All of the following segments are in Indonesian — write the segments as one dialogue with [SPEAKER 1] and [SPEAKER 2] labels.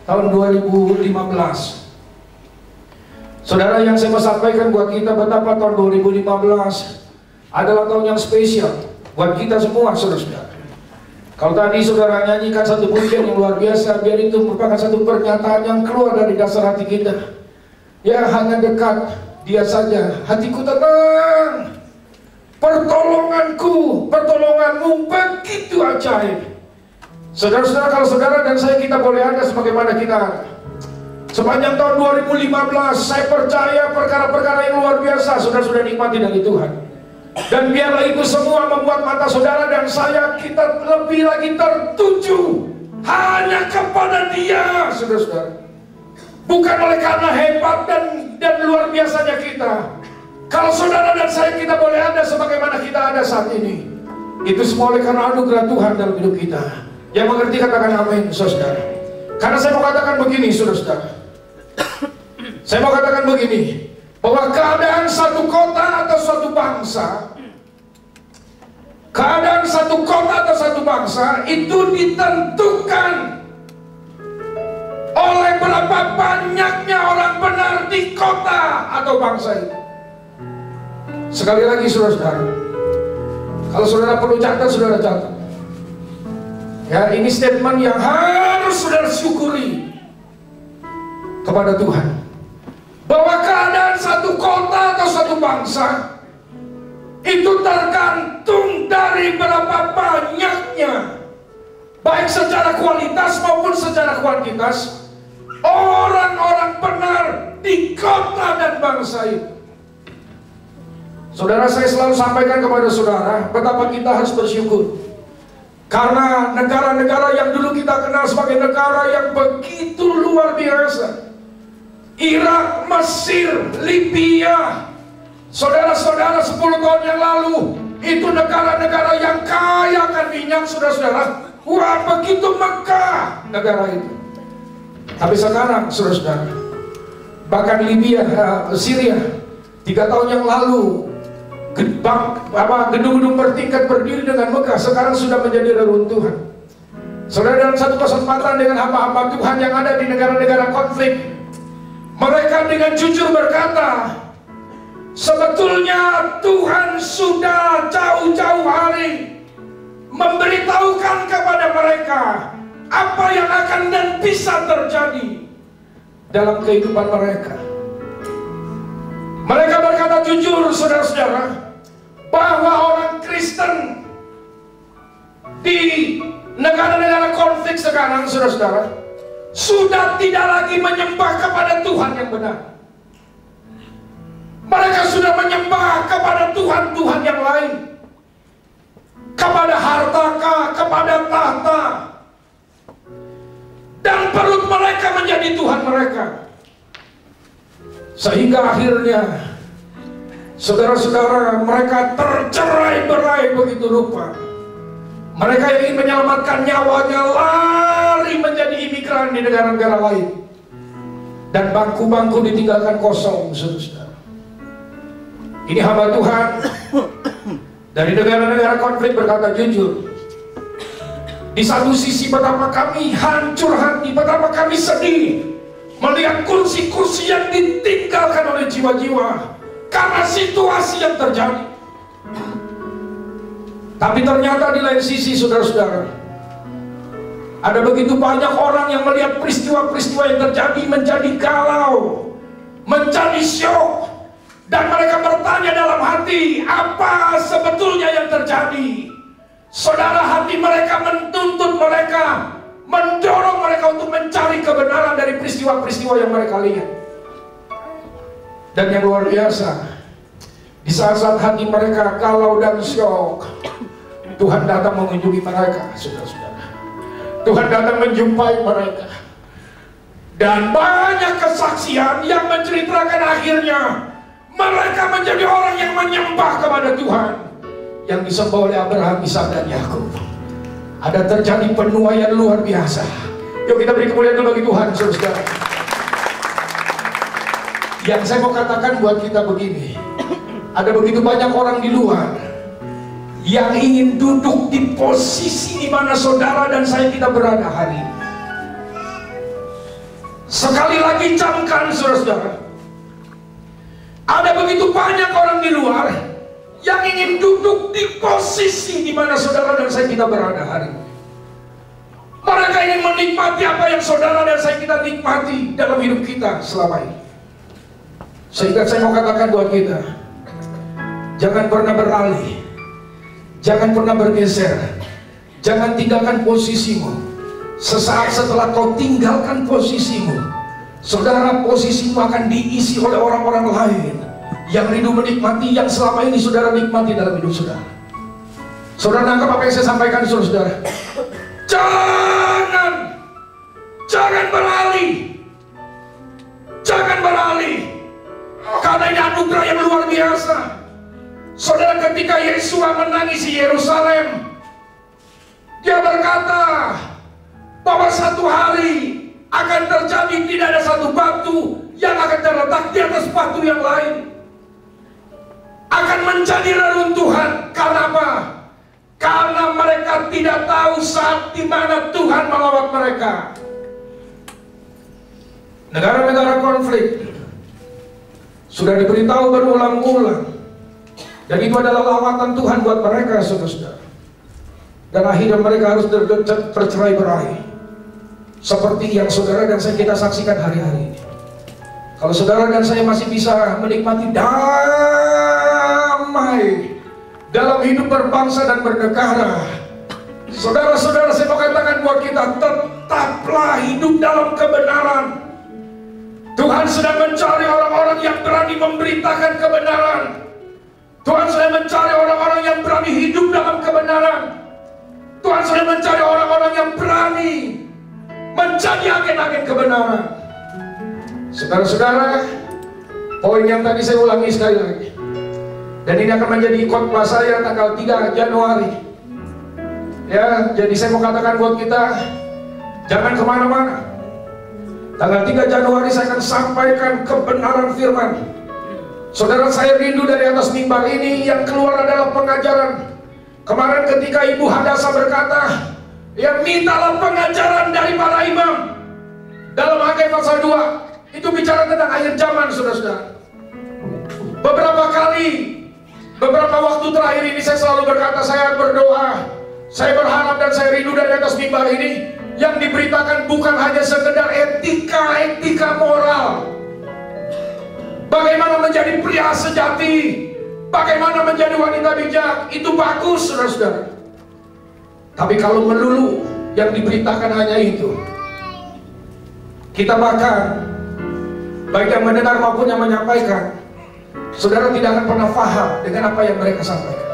[SPEAKER 1] tahun 2015. Saudara, yang saya mau sampaikan buat kita betapa tahun 2015 adalah tahun yang spesial buat kita semua, saudara-saudara. Kalau tadi saudara nyanyikan satu pujian yang luar biasa, biar itu merupakan satu pernyataan yang keluar dari dasar hati kita. Ya, hanya dekat Dia saja, hatiku tenang. Pertolonganku, pertolonganmu begitu ajaib. Saudara-saudara, kalau saudara dan saya kita boleh ada sebagaimana kita ada. Sepanjang tahun 2015, saya percaya perkara-perkara yang luar biasa saudara sudah nikmati dari Tuhan. Dan biarlah itu semua membuat mata saudara dan saya kita lebih lagi tertuju hanya kepada Dia, saudara-saudara. Bukan oleh karena hebat dan luar biasanya kita. Kalau saudara dan saya kita boleh ada sebagaimana kita ada saat ini, itu semua oleh karena anugerah Tuhan dalam hidup kita. Yang mengerti katakan amin, saudara. Karena saya mau katakan begini, saudara. Saya mau katakan begini, bahwa keadaan satu kota atau suatu bangsa, keadaan satu kota atau satu bangsa itu ditentukan oleh berapa banyaknya orang benar di kota atau bangsa itu. Sekali lagi saudara-saudara, kalau saudara perlu catat, saudara catat. Ya, ini statement yang harus saudara syukuri kepada Tuhan, bahwa keadaan satu kota atau satu bangsa itu tergantung dari berapa banyaknya, baik secara kualitas maupun secara kuantitas, orang-orang benar di kota dan bangsa itu. Saudara, saya selalu sampaikan kepada saudara betapa kita harus bersyukur. Karena negara-negara yang dulu kita kenal sebagai negara yang begitu luar biasa, Irak, Mesir, Libya, saudara-saudara, 10 tahun yang lalu itu negara-negara yang kaya akan minyak, saudara-saudara. Wah, begitu megah negara itu. Tapi sekarang, saudara-saudara, bahkan Libya, Syria, 3 tahun yang lalu gedung-gedung bertingkat berdiri dengan megah, sekarang sudah menjadi reruntuhan. Saudara, dalam satu kesempatan dengan hamba-hamba Tuhan yang ada di negara-negara konflik, mereka dengan jujur berkata, sebetulnya Tuhan sudah jauh-jauh hari memberitahukan kepada mereka apa yang akan dan bisa terjadi dalam kehidupan mereka. Mereka berkata jujur, saudara-saudara, bahwa orang Kristen di negara-negara konflik sekarang, saudara-saudara, sudah tidak lagi menyembah kepada Tuhan yang benar. Mereka sudah menyembah kepada Tuhan-Tuhan yang lain, kepada hartakah, kepada tahta, dan perut mereka menjadi Tuhan mereka. Sehingga akhirnya, saudara-saudara, mereka tercerai-berai begitu rupa. Mereka yang ingin menyelamatkan nyawanya lari menjadi imigran di negara-negara lain, dan bangku-bangku ditinggalkan kosong, saudara. Ini hamba Tuhan dari negara-negara konflik berkata jujur, di satu sisi betapa kami hancur hati, betapa kami sedih melihat kursi-kursi yang ditinggalkan oleh jiwa-jiwa karena situasi yang terjadi. Tapi ternyata di lain sisi, saudara-saudara, ada begitu banyak orang yang melihat peristiwa-peristiwa yang terjadi menjadi galau, menjadi syok, dan mereka bertanya dalam hati, apa sebetulnya yang terjadi? Saudara, hati mereka menuntut mereka, mendorong mereka untuk mencari kebenaran dari peristiwa-peristiwa yang mereka lihat. Dan yang luar biasa, di saat-saat hati mereka galau dan syok, Tuhan datang mengunjungi mereka, saudara-saudara. Tuhan datang menjumpai mereka, dan banyak kesaksian yang menceritakan akhirnya mereka menjadi orang yang menyembah kepada Tuhan yang disembah oleh Abraham, Ishak, dan Yakub. Ada terjadi penuaian luar biasa. Yuk kita beri kemuliaan bagi Tuhan, saudara. Yang saya mau katakan buat kita begini, ada begitu banyak orang di luar yang ingin duduk di posisi di mana saudara dan saya kita berada hari ini. Sekali lagi camkan, saudara-saudara, ada begitu banyak orang di luar yang ingin duduk di posisi di mana saudara dan saya kita berada hari ini. Mereka ingin menikmati apa yang saudara dan saya kita nikmati dalam hidup kita selama ini. Sehingga saya mau katakan buat kita, jangan pernah beralih, jangan pernah bergeser, jangan tinggalkan posisimu. Sesaat setelah kau tinggalkan posisimu, saudara, posisimu akan diisi oleh orang-orang lain yang rindu menikmati yang selama ini saudara nikmati dalam hidup saudara. Saudara nangkap apa yang saya sampaikan, saudara? Jangan beralih, jangan beralih, karena ini anugerah yang luar biasa. Saudara, ketika Yesua menangisi Yerusalem, dia berkata bahwa satu hari akan terjadi tidak ada satu batu yang akan terletak di atas batu yang lain, akan menjadi reruntuhan. Karena apa? Karena mereka tidak tahu saat di mana Tuhan melawat mereka. Negara-negara konflik sudah diberitahu berulang-ulang, dan itu adalah lawatan Tuhan buat mereka, saudara-saudara. Dan akhirnya mereka harus bercerai-berai, seperti yang saudara dan saya kita saksikan hari-hari ini. Kalau saudara dan saya masih bisa menikmati damai dalam hidup berbangsa dan bernegara, saudara-saudara, saya mau katakan buat kita, tetaplah hidup dalam kebenaran. Tuhan sedang mencari orang-orang yang berani memberitakan kebenaran. Tuhan sedang mencari orang-orang yang berani hidup dalam kebenaran. Tuhan sedang mencari orang-orang yang berani menjadi agen-agen kebenaran. Saudara-saudara, poin yang tadi saya ulangi sekali lagi, dan ini akan menjadi khotbah saya tanggal 3 Januari. Ya, jadi saya mau katakan buat kita, jangan kemana-mana. Tanggal 3 Januari saya akan sampaikan kebenaran firman. Saudara, saya rindu dari atas mimbar ini yang keluar adalah pengajaran. Kemarin ketika Ibu Hadasa berkata, ya, mintalah pengajaran dari para imam. Dalam Hagai pasal 2, itu bicara tentang akhir zaman, saudara-saudara. Beberapa waktu terakhir ini saya selalu berkata, saya berdoa, saya berharap dan saya rindu dari atas mimbar ini yang diberitakan bukan hanya sekedar etika moral. Bagaimana menjadi pria sejati, bagaimana menjadi wanita bijak, itu bagus, saudara-saudara. Tapi kalau melulu yang diberitakan hanya itu, kita bahkan baik yang mendengar maupun yang menyampaikan, saudara tidak akan pernah paham dengan apa yang mereka sampaikan,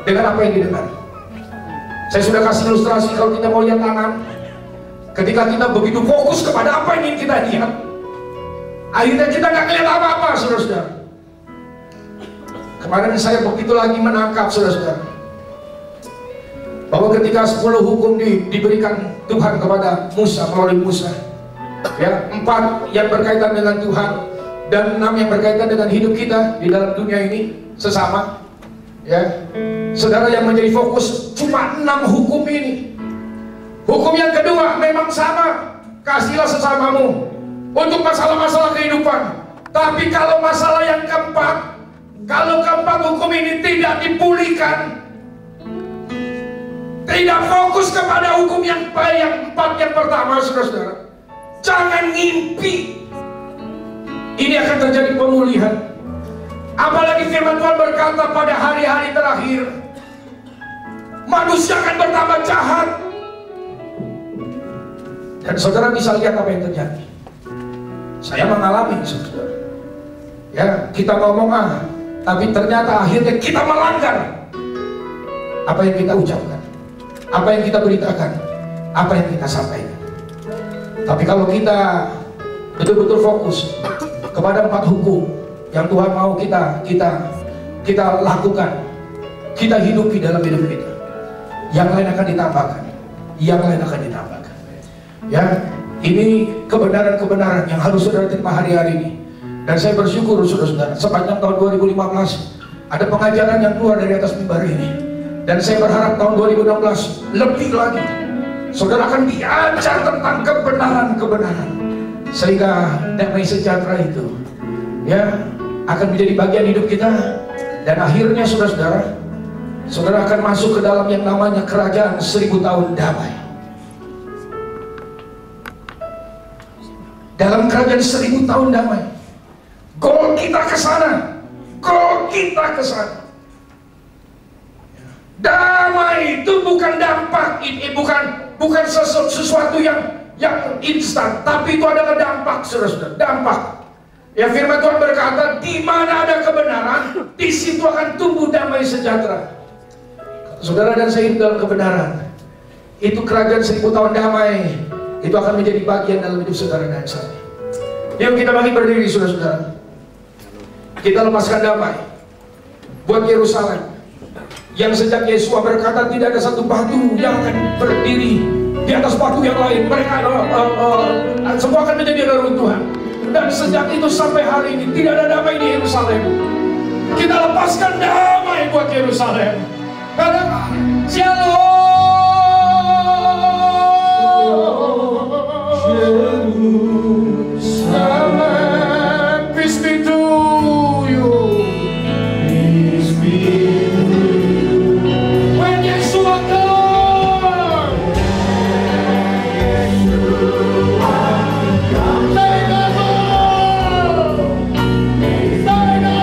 [SPEAKER 1] dengan apa yang didengar. Saya sudah kasih ilustrasi, kalau kita mau lihat tangan, ketika kita begitu fokus kepada apa yang ingin kita lihat, akhirnya kita nggak ngeliat apa-apa, saudara-saudara. Kemarin saya begitu lagi menangkap, saudara-saudara, bahwa ketika 10 hukum diberikan Tuhan kepada Musa melalui Musa, ya, 4 yang berkaitan dengan Tuhan dan 6 yang berkaitan dengan hidup kita di dalam dunia ini sesama, ya, saudara, yang menjadi fokus cuma 6 hukum ini. Hukum yang kedua memang sama, kasihlah sesamamu untuk masalah-masalah kehidupan. Tapi kalau masalah yang keempat, kalau keempat hukum ini tidak dipulihkan, tidak fokus kepada hukum yang baik, yang 4 yang pertama, saudara-saudara, jangan ngimpi ini akan terjadi pemulihan. Apalagi firman Tuhan berkata pada hari-hari terakhir manusia akan bertambah jahat. Dan saudara bisa lihat apa yang terjadi. Saya mengalami, saudara. Ya, kita ngomong tapi ternyata akhirnya kita melanggar apa yang kita ucapkan, apa yang kita beritakan, apa yang kita sampaikan. Tapi kalau kita betul-betul fokus kepada 4 hukum yang Tuhan mau kita lakukan, kita hidupi dalam hidup kita, yang lain akan ditambahkan, yang lain akan ditambahkan. Ya, ini kebenaran-kebenaran yang harus saudara terima hari-hari ini. Dan saya bersyukur, saudara-saudara, sepanjang tahun 2015 ada pengajaran yang keluar dari atas mimbar ini. Dan saya berharap tahun 2016 lebih lagi saudara akan diajar tentang kebenaran-kebenaran, Sehingga damai sejahtera itu ya akan menjadi bagian hidup kita. Dan akhirnya saudara-saudara, saudara akan masuk ke dalam yang namanya kerajaan 1000 tahun damai. Dalam kerajaan 1000 tahun damai, goal kita ke sana. Goal kita ke sana. Damai itu bukan dampak, bukan sesuatu yang instan, tapi itu adalah dampak, saudara-saudara. Dampak. Ya, firman Tuhan berkata, di mana ada kebenaran, di situ akan tumbuh damai sejahtera. Saudara dan saya hidup dalam kebenaran, itu kerajaan 1000 tahun damai, itu akan menjadi bagian dalam hidup saudara dan saya. Yuk kita bagi berdiri, saudara-saudara. Kita lepaskan damai buat Yerusalem, yang sejak Yesus berkata tidak ada satu batu yang akan berdiri di atas batu yang lain. Mereka semua akan menjadi reruntuhan. Dan sejak itu sampai hari ini tidak ada damai di Yerusalem. Kita lepaskan damai buat Yerusalem. Katakan Shalom. Peace be to you. Peace be to you. When Yeshua comes, take over. Take over.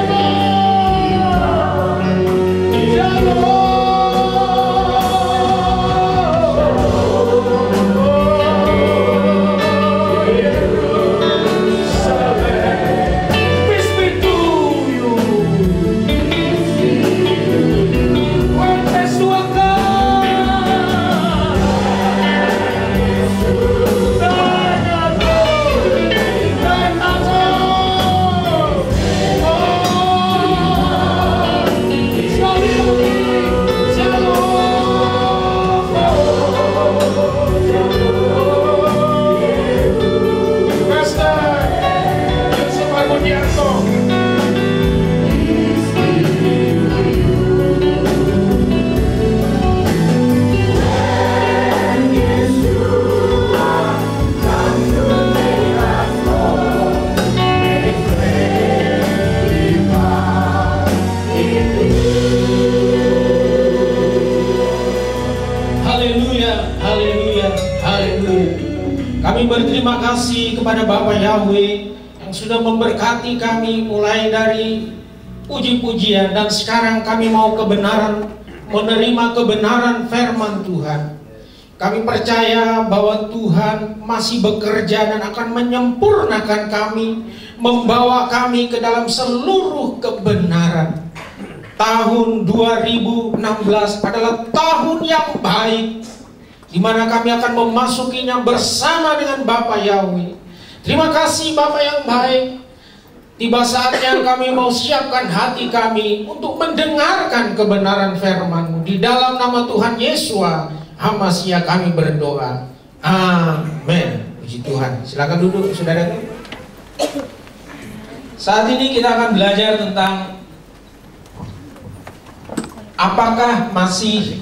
[SPEAKER 1] Shalom.
[SPEAKER 2] Kami berterima kasih kepada Bapa Yahweh yang sudah memberkati kami mulai dari puji-pujian, dan sekarang kami mau menerima kebenaran firman Tuhan. Kami percaya bahwa Tuhan masih bekerja dan akan menyempurnakan kami, membawa kami ke dalam seluruh kebenaran. Tahun 2016 adalah tahun yang baik, di mana kami akan memasukinya bersama dengan Bapa Yahweh. Terima kasih Bapa yang baik. Tiba saatnya kami mau siapkan hati kami untuk mendengarkan kebenaran firman-Mu. Di dalam nama Tuhan Yeshua HaMashiach kami berdoa. Amin. Puji Tuhan. Silakan duduk saudara. Saat ini kita akan belajar tentang apakah masih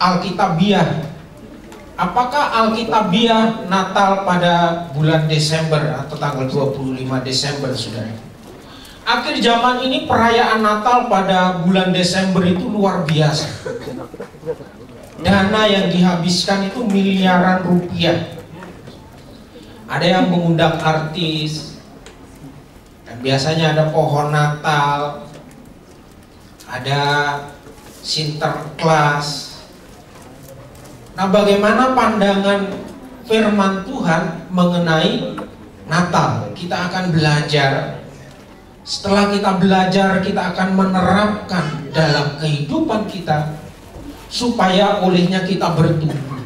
[SPEAKER 2] Alkitabiah. Apakah Alkitabiah Natal pada bulan Desember atau tanggal 25 Desember, saudara? Akhir zaman ini perayaan Natal pada bulan Desember itu luar biasa. Dana yang dihabiskan itu miliaran rupiah. Ada yang mengundang artis, dan biasanya ada pohon Natal, ada Sinterklas. Nah, bagaimana pandangan firman Tuhan mengenai Natal? Kita akan belajar. Setelah kita belajar, kita akan menerapkan dalam kehidupan kita, supaya olehnya kita bertumbuh.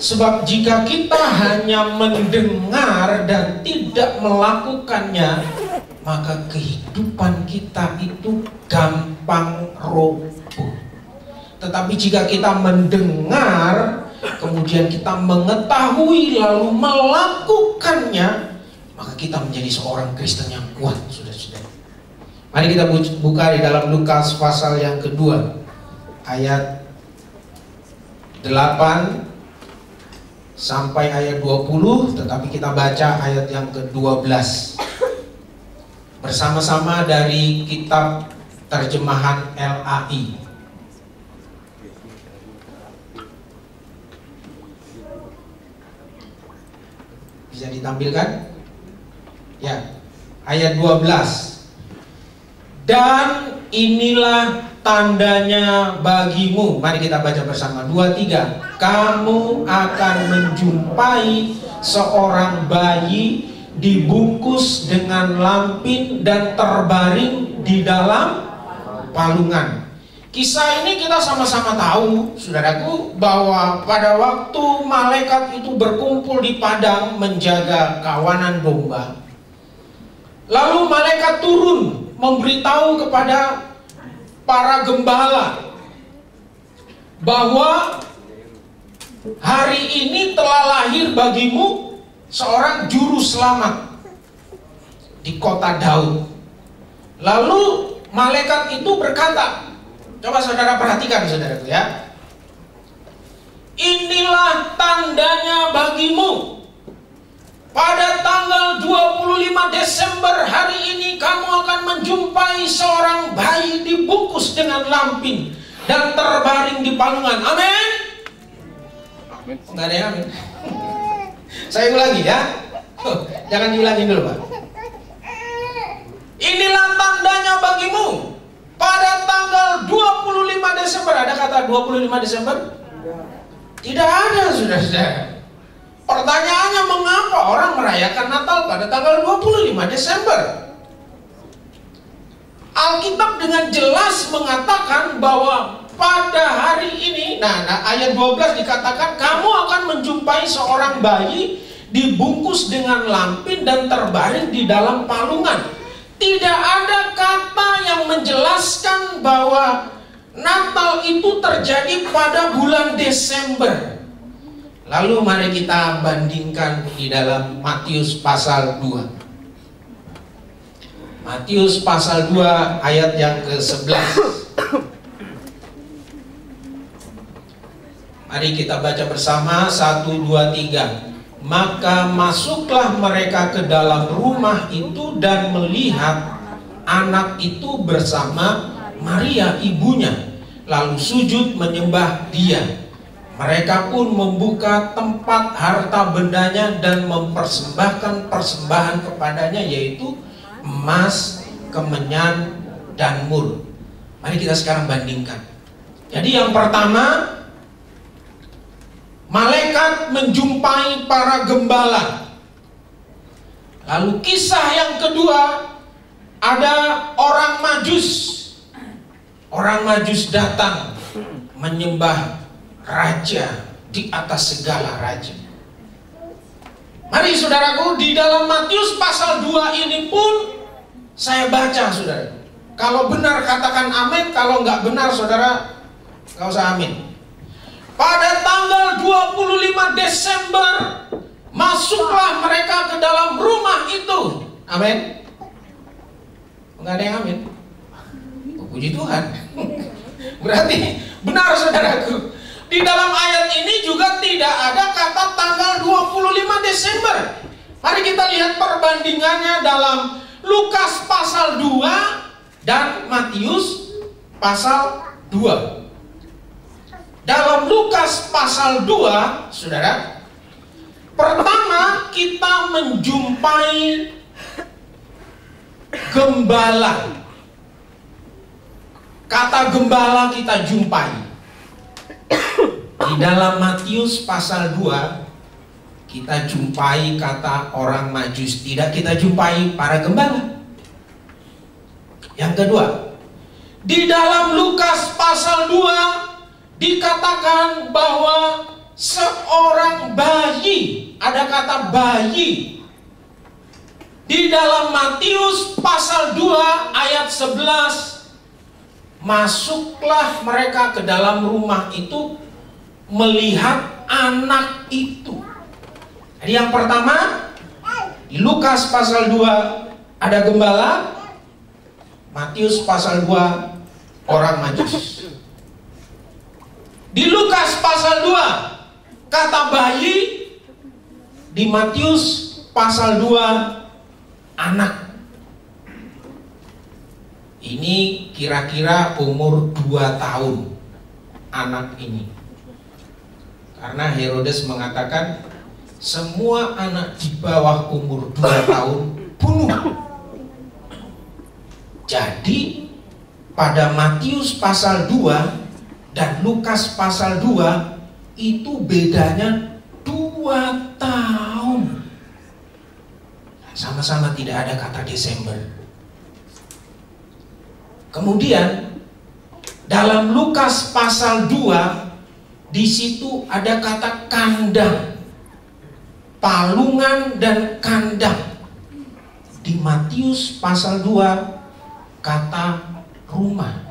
[SPEAKER 2] Sebab jika kita hanya mendengar dan tidak melakukannya, maka kehidupan kita itu gampang roboh. Tetapi jika kita mendengar, kemudian kita mengetahui lalu melakukannya, maka kita menjadi seorang Kristen yang kuat, saudara-saudara. Mari kita buka di dalam Lukas pasal yang kedua, ayat 8 sampai ayat 20, tetapi kita baca ayat yang ke-12 bersama-sama dari kitab terjemahan LAI. Bisa ditampilkan? Ya, ayat 12. Dan inilah tandanya bagimu. Mari kita baca bersama. 2, 3. Kamu akan menjumpai seorang bayi dibungkus dengan lampin dan terbaring di dalam palungan. Kisah ini kita sama-sama tahu, saudaraku, bahwa pada waktu malaikat itu berkumpul di padang menjaga kawanan domba, lalu malaikat turun memberitahu kepada para gembala bahwa hari ini telah lahir bagimu seorang juru selamat di kota Daud. Lalu malaikat itu berkata, coba saudara perhatikan, saudaraku, ya. Inilah tandanya bagimu. Pada tanggal 25 Desember hari ini kamu akan menjumpai seorang bayi dibungkus dengan lampin dan terbaring di palungan. Amin. Enggak ada yang amin. Saya ulangi, ya. Jangan diulangi dulu, Pak. Inilah tandanya bagimu. Pada tanggal 25 Desember, ada kata 25 Desember? Tidak ada, saudara-saudara. Pertanyaannya, mengapa orang merayakan Natal pada tanggal 25 Desember? Alkitab dengan jelas mengatakan bahwa pada hari ini, ayat 12 dikatakan, kamu akan menjumpai seorang bayi dibungkus dengan lampin dan terbaring di dalam palungan. Tidak ada kata yang menjelaskan bahwa Natal itu terjadi pada bulan Desember. Lalu mari kita bandingkan di dalam Matius pasal 2. Matius pasal 2 ayat yang ke-11. Mari kita baca bersama. 1, 2, 3. Maka masuklah mereka ke dalam rumah itu dan melihat anak itu bersama Maria ibunya, lalu sujud menyembah dia. Mereka pun membuka tempat harta bendanya dan mempersembahkan persembahan kepadanya, yaitu emas, kemenyan, dan mur. Mari kita sekarang bandingkan. Jadi yang pertama, malaikat menjumpai para gembala. Lalu kisah yang kedua, ada orang Majus. Orang Majus datang menyembah raja di atas segala raja. Mari saudaraku, di dalam Matius pasal 2 ini pun saya baca, saudara. Kalau benar katakan amin, kalau nggak benar saudara nggak usah amin. Pada tanggal 25 Desember masuklah mereka ke dalam rumah itu. Amin. Nggak ada yang amin. Puji Tuhan. Berarti benar, saudaraku. Di dalam ayat ini juga tidak ada kata tanggal 25 Desember. Mari kita lihat perbandingannya dalam Lukas pasal 2 dan Matius pasal 2. Dalam Lukas pasal 2, saudara, pertama kita menjumpai gembala. Kata gembala kita jumpai. Di dalam Matius pasal 2 kita jumpai kata orang Majus, tidak kita jumpai para gembala. Yang kedua, di dalam Lukas pasal 2 dikatakan bahwa seorang bayi, ada kata bayi. Di dalam Matius pasal 2 ayat 11, masuklah mereka ke dalam rumah itu melihat anak itu. Jadi yang pertama, di Lukas pasal 2 ada gembala, Matius pasal 2 orang Majus. Di Lukas pasal 2 kata bayi, di Matius pasal 2, anak. Ini kira-kira umur 2 tahun anak ini. Karena Herodes mengatakan semua anak di bawah umur 2 tahun bunuh. Jadi pada Matius pasal 2 dan Lukas pasal 2 itu bedanya 2 tahun. Sama-sama tidak ada kata Desember. Kemudian dalam Lukas pasal 2 di situ ada kata kandang, palungan dan kandang. Di Matius pasal 2 kata rumah.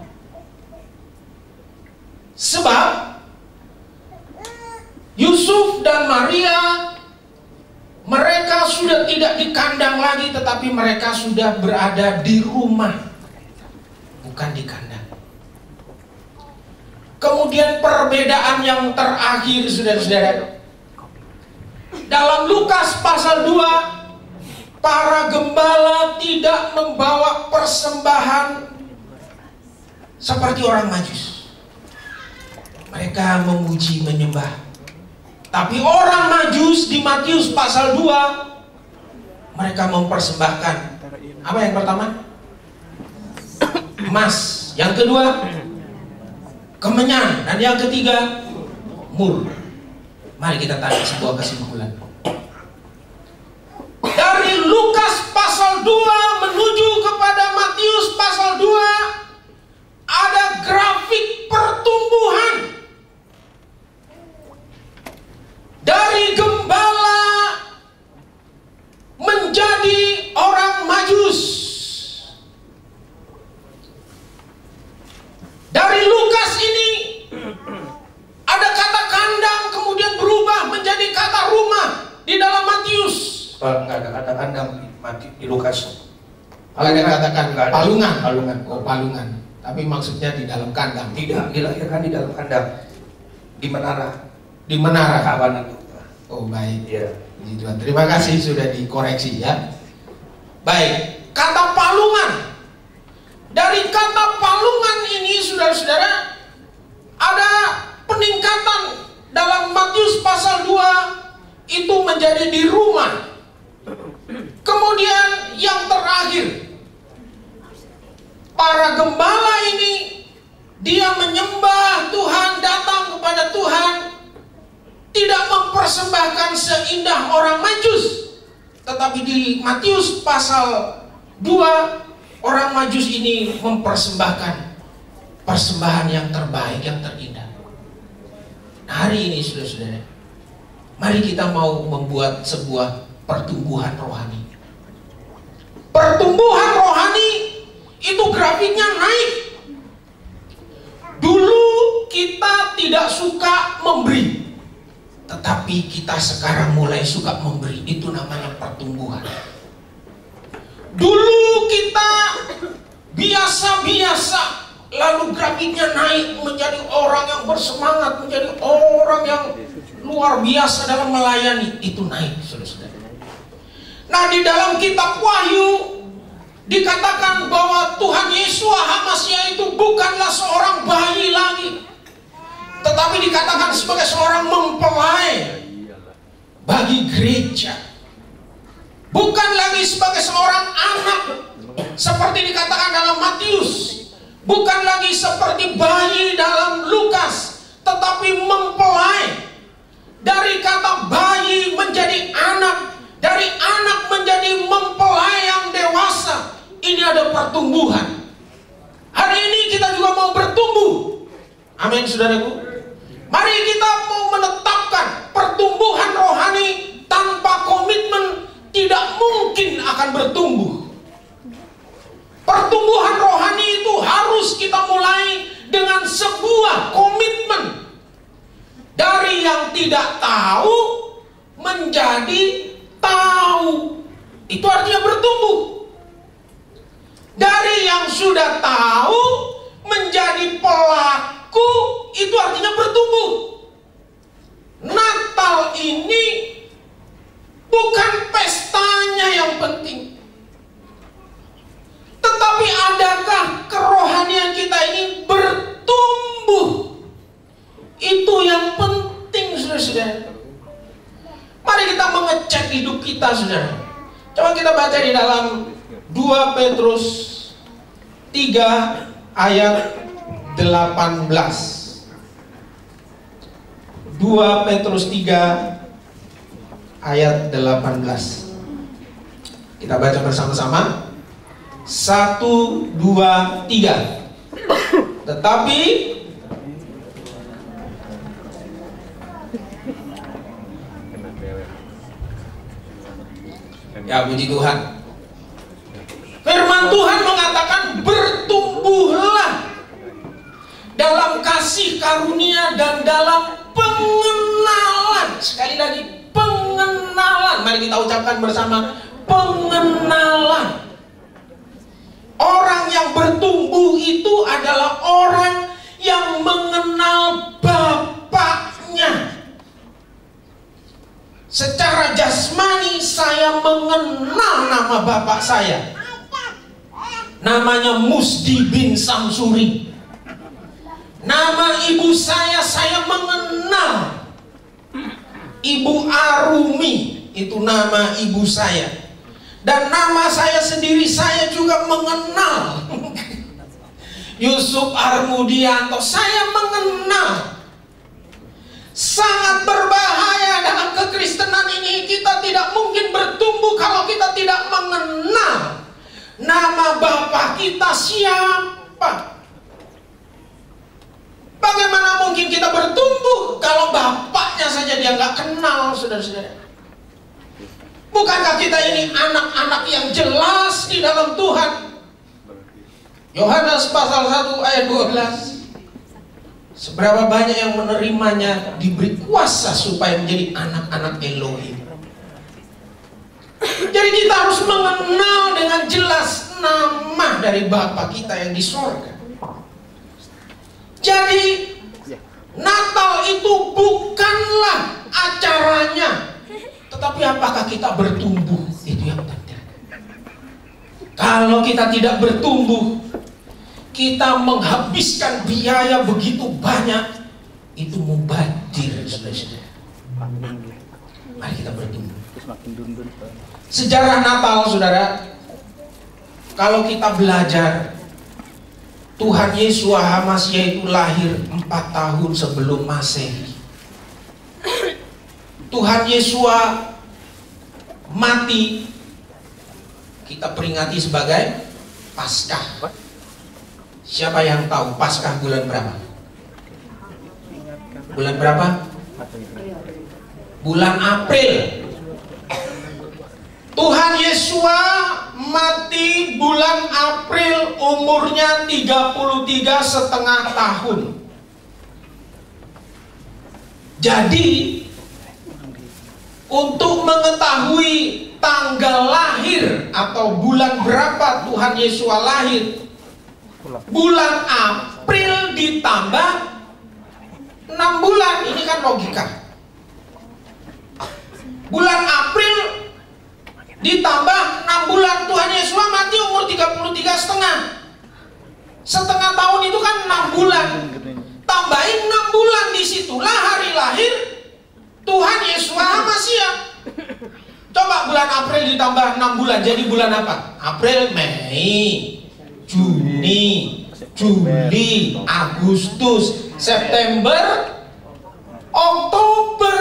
[SPEAKER 2] Sebab Yusuf dan Maria, mereka sudah tidak di kandang lagi, tetapi mereka sudah berada di rumah, bukan di kandang. Kemudian perbedaan yang terakhir, saudara-saudara, dalam Lukas pasal 2, para gembala tidak membawa persembahan seperti orang Majus. Mereka memuji, menyembah. Tapi orang Majus di Matius pasal 2, mereka mempersembahkan apa yang pertama? Emas. Yang kedua, kemenyan. Dan yang ketiga, mur. Mari kita tarik sebuah kesimpulan. Dari Lukas pasal 2 menuju kepada Matius pasal 2 ada grafik pertumbuhan. Dari gembala menjadi orang Majus. Dari Lukas ini ada kata kandang kemudian berubah menjadi kata rumah di dalam Matius.
[SPEAKER 1] Enggak ada kata kandang di Lukas.
[SPEAKER 2] Ada katakan palungan.
[SPEAKER 1] Palungan.
[SPEAKER 2] Oh, palungan. Tapi maksudnya di dalam kandang.
[SPEAKER 1] Tidak, dilahirkan di dalam kandang. Di menara.
[SPEAKER 2] Di menara.
[SPEAKER 1] Kawanan.
[SPEAKER 2] Oh, baik.
[SPEAKER 1] Iya.
[SPEAKER 2] Puji Tuhan. Terima kasih sudah dikoreksi ya. Baik. Kata palungan. Dari kata palungan ini, saudara-saudara, ada peningkatan dalam Matius pasal 2 itu menjadi di rumah. Kemudian yang terakhir, para gembala ini dia menyembah Tuhan, datang kepada Tuhan, tidak mempersembahkan seindah orang Majus. Tetapi di Matius pasal 2, orang Majus ini mempersembahkan persembahan yang terbaik, yang terindah. Nah, hari ini saudara-saudara, mari kita mau membuat sebuah pertumbuhan rohani. Pertumbuhan rohani itu grafiknya naik. Dulu kita tidak suka memberi, tetapi kita sekarang mulai suka memberi. Itu namanya pertumbuhan. Dulu kita biasa-biasa, lalu grafiknya naik menjadi orang yang bersemangat, menjadi orang yang luar biasa dalam melayani. Itu naik, saudara-saudara. Nah, di dalam kitab Wahyu dikatakan bahwa Tuhan Yesus HaMasiah itu bukanlah seorang bayi lagi, tetapi dikatakan sebagai seorang mempelai bagi gereja. Bukan lagi sebagai seorang anak seperti dikatakan dalam Matius, bukan lagi seperti bayi dalam Lukas, tetapi mempelai. Dari kata bayi menjadi anak, dari anak menjadi mempelai yang dewasa. Ini ada pertumbuhan. Hari ini kita juga mau bertumbuh. Amin, saudaraku. Mari kita mau menetapkan pertumbuhan rohani. Tanpa komitmen tidak mungkin akan bertumbuh. Pertumbuhan rohani itu harus kita mulai dengan sebuah komitmen. Dari yang tidak tahu menjadi tahu. Itu artinya bertumbuh. Dari yang sudah tahu menjadi pelaku, itu artinya bertumbuh. Natal ini Bukan pestanya yang penting, tetapi adakah kerohanian kita ini bertumbuh? Itu yang penting, saudara-saudara. Mari kita mengecek hidup kita, saudara. Coba kita baca di dalam 2 Petrus 3 ayat 18. 2 Petrus 3 ayat 18. Kita baca bersama-sama. 1, 2, 3. Tetapi ya, puji Tuhan, firman Tuhan mengatakan bertumbuhlah dalam kasih karunia dan dalam pengenalan. Sekali lagi, pengenalan. Mari kita ucapkan bersama, pengenalan. Orang yang bertumbuh itu adalah orang yang mengenal Bapaknya. Secara jasmani saya mengenal nama bapak saya. Namanya Musdi bin Samsuri. Nama ibu saya mengenal. Ibu Arumi, itu nama ibu saya. Dan nama saya sendiri saya juga mengenal. Yusuf Armudianto, saya mengenal. Sangat berbahaya dalam kekristenan ini. Kita tidak mungkin bertumbuh kalau kita tidak mengenal nama Bapa kita siapa. Bagaimana mungkin kita bertumbuh kalau Bapaknya saja dia nggak kenal, saudara-saudara? Bukankah kita ini anak-anak yang jelas di dalam Tuhan? Yohanes pasal 1 ayat 12. Seberapa banyak yang menerimanya diberi kuasa supaya menjadi anak-anak Elohim. Jadi kita harus mengenal dengan jelas nama dari Bapa kita yang di sorga. Jadi Natal itu bukanlah acaranya, tetapi apakah kita bertumbuh, itu yang penting. Kalau kita tidak bertumbuh, kita menghabiskan biaya begitu banyak, itu mubadir, saudara-saudara. Mari kita bertumbuh. Sejarah Natal, saudara, kalau kita belajar, Tuhan Yesus Hamasiah itu lahir 4 tahun sebelum Masehi. Tuhan Yesus mati, kita peringati sebagai Paskah. Siapa yang tahu Paskah bulan berapa? Bulan berapa? Bulan April. Tuhan Yesus mati bulan April, umurnya 33,5 tahun. Jadi untuk mengetahui tanggal lahir atau bulan berapa Tuhan Yesus lahir, bulan April ditambah 6 bulan. Ini kan logika. Bulan April ditambah 6 bulan. Tuhan Yesus mati umur 33,5. Setengah tahun itu kan 6 bulan. Tambahin 6 bulan, disitulah hari lahir Tuhan Yesus Hamasiah. Coba bulan April ditambah 6 bulan, jadi bulan apa? April, Mei, Juni, Juli, Agustus, September, Oktober.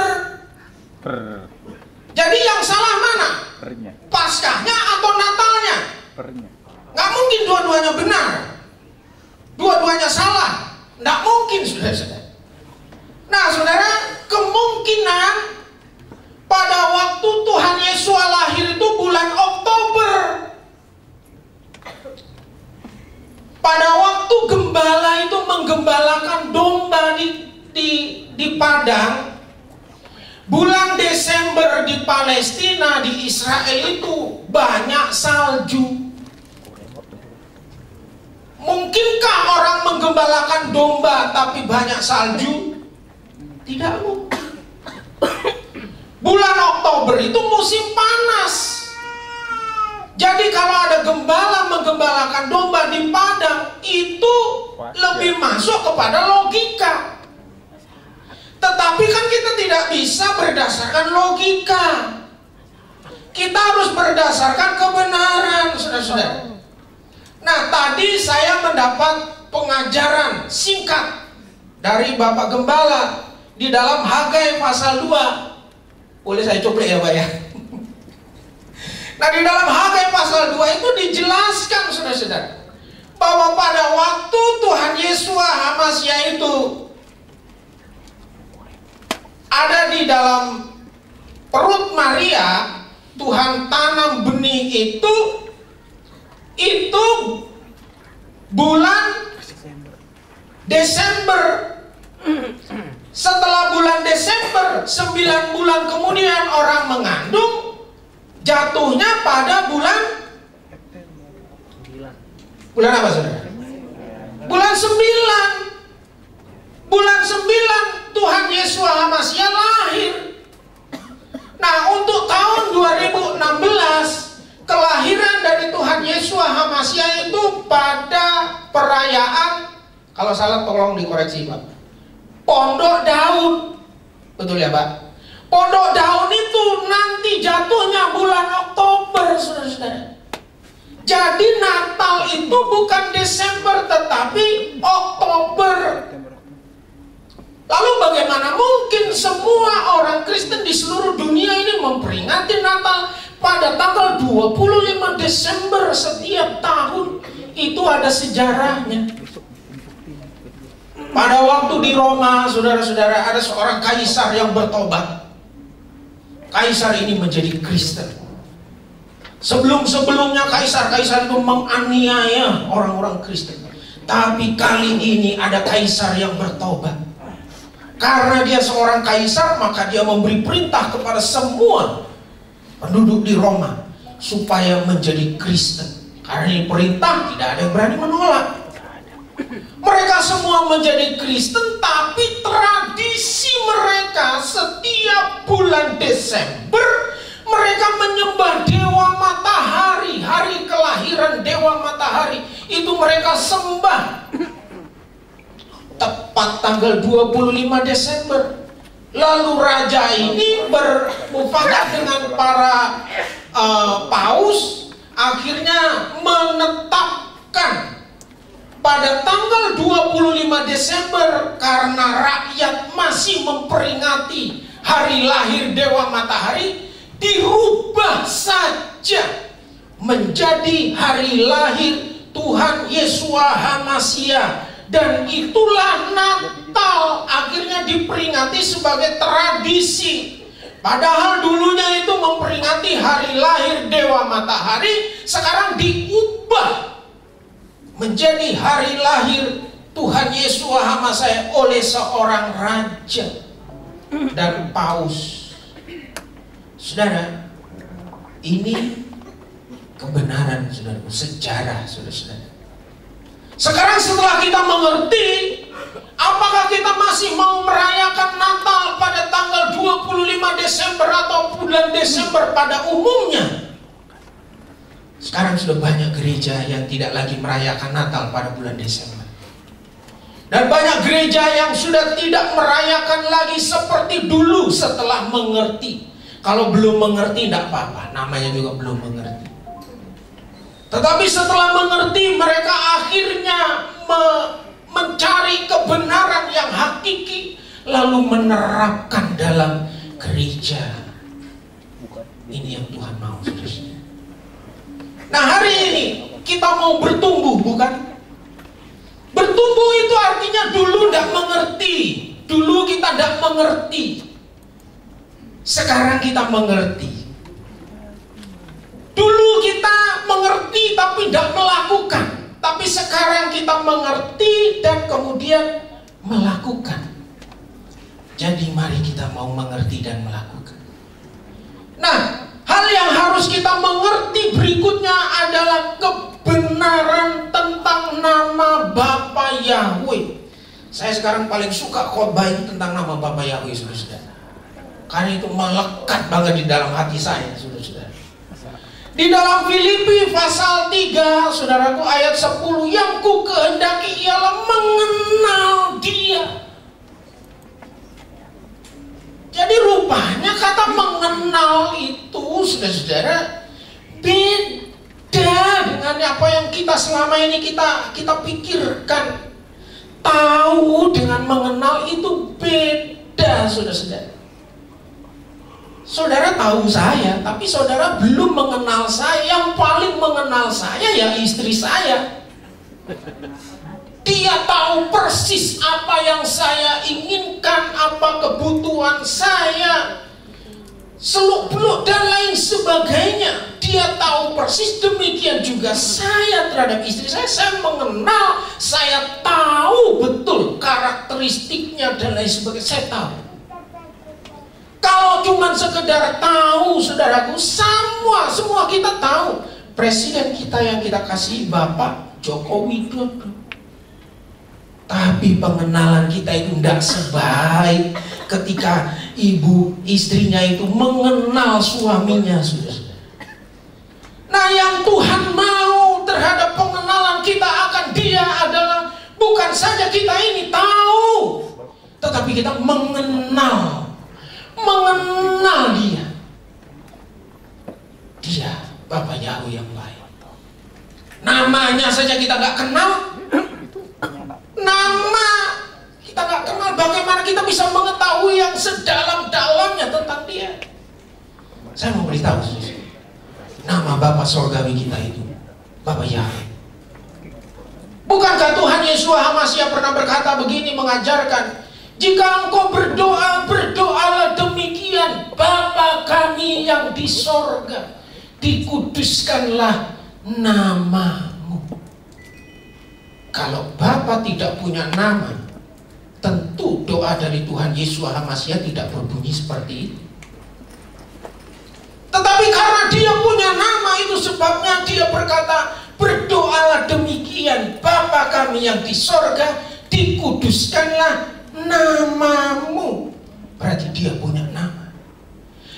[SPEAKER 2] Jadi yang salah mana? Paskahnya atau Natalnya? Nggak mungkin dua-duanya benar. Dua-duanya salah. Nggak mungkin, saudara-saudara. Nah, saudara, kemungkinan pada waktu Tuhan Yesus lahir itu bulan Oktober. Pada waktu gembala itu menggembalakan domba di padang, bulan Desember di Palestina, di Israel itu banyak salju. Mungkinkah orang menggembalakan domba tapi banyak salju? Tidak mungkin. Bulan Oktober itu musim panas. Jadi kalau ada gembala menggembalakan domba di padang, itu lebih masuk kepada logika. Tetapi kan kita tidak bisa berdasarkan logika. Kita harus berdasarkan kebenaran, saudara-saudara. Nah, tadi saya mendapat pengajaran singkat dari Bapak Gembala di dalam Hagai pasal 2. Boleh saya coba ya, Pak ya? Nah, di dalam Hagai pasal 2 itu dijelaskan, saudara-saudara, bahwa pada waktu Tuhan Yesua HaMasiah itu ada di dalam perut Maria, Tuhan tanam benih itu bulan Desember. Setelah bulan Desember, 9 bulan kemudian orang mengandung, jatuhnya pada bulan apa, saudara? Bulan 9. Bulan 9 Tuhan Yesua HaMasiah lahir. Nah, untuk tahun 2016 kelahiran dari Tuhan Yesua HaMasiah itu pada perayaan, kalau salah tolong dikoreksi, Pak, Pondok Daun. Betul ya, Pak? Pondok Daun itu nanti jatuhnya bulan Oktober, saudara-saudara. Jadi Natal itu bukan Desember tetapi Oktober. Lalu bagaimana mungkin semua orang Kristen di seluruh dunia ini memperingati Natal pada tanggal 25 Desember setiap tahun? Itu ada sejarahnya. Pada waktu di Roma, saudara-saudara, ada seorang kaisar yang bertobat. Kaisar ini menjadi Kristen. Sebelum-sebelumnya kaisar-kaisar itu menganiaya orang-orang Kristen. Tapi kali ini ada kaisar yang bertobat. Karena dia seorang kaisar, maka dia memberi perintah kepada semua penduduk di Roma supaya menjadi Kristen. Karena ini perintah, tidak ada yang berani menolak. Mereka semua menjadi Kristen, tapi tradisi mereka setiap bulan Desember mereka menyembah dewa matahari. Hari kelahiran dewa matahari itu mereka sembah tepat tanggal 25 Desember. Lalu raja ini bermufakat dengan para paus, akhirnya menetapkan pada tanggal 25 Desember karena rakyat masih memperingati hari lahir dewa matahari, dirubah saja menjadi hari lahir Tuhan Yesua HaMasiah. Dan itulah Natal akhirnya diperingati sebagai tradisi. Padahal dulunya itu memperingati hari lahir dewa matahari, sekarang diubah menjadi hari lahir Tuhan Yesua HaMasiah oleh seorang raja dan paus. Saudara, ini kebenaran, saudara, sejarah, saudara-saudara. Sekarang setelah kita mengerti, apakah kita masih mau merayakan Natal pada tanggal 25 Desember atau bulan Desember pada umumnya? Sekarang sudah banyak gereja yang tidak lagi merayakan Natal pada bulan Desember. Dan banyak gereja yang sudah tidak merayakan lagi seperti dulu setelah mengerti. Kalau belum mengerti tidak apa-apa, namanya juga belum mengerti. Tetapi setelah mengerti, mereka akhirnya mencari kebenaran yang hakiki, lalu menerapkan dalam gereja. Ini yang Tuhan mau, saudara. Nah, hari ini kita mau bertumbuh, bukan? Bertumbuh itu artinya dulu tidak mengerti. Dulu kita tidak mengerti. Sekarang kita mengerti. Dulu kita mengerti tapi tidak melakukan. Tapi sekarang kita mengerti dan kemudian melakukan. Jadi mari kita mau mengerti dan melakukan. Nah, hal yang harus kita mengerti berikutnya adalah kebenaran tentang nama Bapa Yahweh. Saya sekarang paling suka khotbah itu tentang nama Bapa Yahweh, saudara-saudara. Karena itu melekat banget di dalam hati saya, saudara-saudara. Di dalam Filipi pasal 3, saudaraku, ayat 10, yang ku kehendaki ialah mengenal Dia. Jadi rupanya kata mengenal itu, saudara-saudara, beda dengan apa yang kita selama ini kita pikirkan. Tahu dengan mengenal itu beda, saudara-saudara. Saudara tahu saya, tapi saudara belum mengenal saya. Yang paling mengenal saya ya istri saya. Dia tahu persis apa yang saya inginkan, apa kebutuhan saya, seluk-beluk dan lain sebagainya. Dia tahu persis. Demikian juga saya terhadap istri saya. Saya mengenal, saya tahu betul karakteristiknya dan lain sebagainya. Saya tahu. Kalau cuma sekedar tahu, saudaraku, semua kita tahu. Presiden kita yang kita kasih Bapak Joko Widodo. Tapi pengenalan kita itu tidak sebaik ketika istrinya itu mengenal suaminya, saudara. Nah, yang Tuhan mau terhadap pengenalan kita akan Dia adalah bukan saja kita ini tahu, tetapi kita mengenal Dia, Bapa Yahweh yang baik. Namanya saja kita nggak kenal. Nama kita nggak kenal, bagaimana kita bisa mengetahui yang sedalam-dalamnya tentang Dia? Saya mau beritahu, nama Bapa Sorgawi kita itu Bapa Yahweh. Bukankah Tuhan Yesus HaMashiach pernah berkata begini, mengajarkan, jika engkau berdoa, berdoalah demikian, Bapa kami yang di sorga, dikuduskanlah namamu. Kalau Bapa tidak punya nama, tentu doa dari Tuhan Yesus HaMashiach tidak berbunyi seperti itu. Tetapi karena Dia punya nama, itu sebabnya Dia berkata, berdoalah demikian, Bapa kami yang di sorga, dikuduskanlah namamu. Berarti Dia punya nama.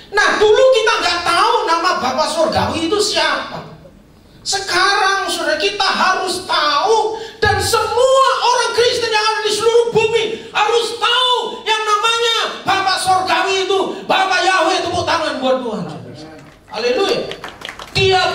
[SPEAKER 2] Nah, dulu kita nggak tahu nama Bapa Sorgawi itu siapa. Sekarang saudara, kita harus tahu, dan semua orang Kristen yang ada di seluruh bumi harus tahu yang namanya Bapa Sorgawi itu Bapa Yahweh. Tepuk tangan buat Tuhan. Haleluya. Dia